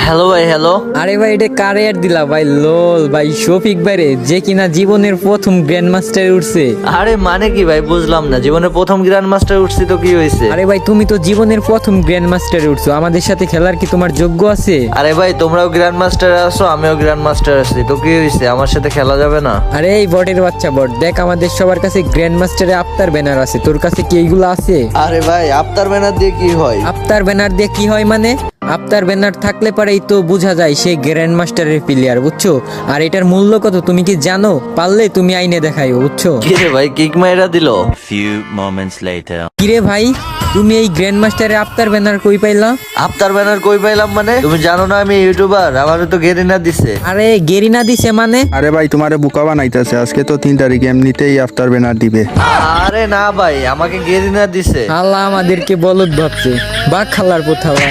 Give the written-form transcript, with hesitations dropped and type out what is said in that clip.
Hello ভাই, hello. আরে ভাই এটা কারে অ্যাড দিলা ভাই? লোল ভাই, শফিক ভাই রে, যে কিনা জীবনের প্রথম গ্র্যান্ড মাস্টারে উঠছে। আরে মানে কি ভাই, বুঝলাম না। জীবনের প্রথম গ্র্যান্ড মাস্টার উঠছি তো কি হয়েছে? আরে ভাই তুমি তো জীবনের প্রথম গ্র্যান্ড মাস্টারে উঠছো, আমাদের সাথে খেলার কি তোমার যোগ্য আছে? আরে ভাই, তোমরাও গ্র্যান্ড মাস্টার আছো, আমিও গ্র্যান্ড মাস্টার আছি, তো কি হয়েছে? আমার সাথে খেলা যাবে না? আরে এই বটের বাচ্চা বট, দেখ আমাদের সবার কাছে গ্র্যান্ড মাস্টারে আফতার ব্যানার আছে, তোর কাছে কি এইগুলো আছে? আরে ভাই, আফতার ব্যানার দিয়ে কি হয়? আফতার ব্যানার দিয়ে কি হয় মানে? আফতার ব্যানার থাকলে পারেই তো বোঝা যায় সে গ্র্যান্ড মাস্টারের প্লেয়ার, বুঝছো? আর এটার মূল্য কত তুমি কি জানো? পারলে তুমি আইনে দেখাইও, বুঝছো? কি রে ভাই, কিক মাইরা দিল? Few moments later. কিরে ভাই, তুমি এই গ্র্যান্ড মাস্টারের আফতার ব্যানার কই পাইলা? আফতার ব্যানার কই পাইলাম মানে? তুমি জানো না আমি ইউটিউবার? আমারও তো গেরিনা দিছে। আরে গেরিনা দিছে মানে? আরে ভাই তোমারে বোকা বানাইতেছে, আজকে তো 3 তারিখ, এমনিতেই আফটার ব্যানার দিবে। আরে না ভাই, আমাকে গেরিনা দিছে। আল্লাহ আমাদেরকে বলদ ভাবছে, বা খালার পোথাওয়া।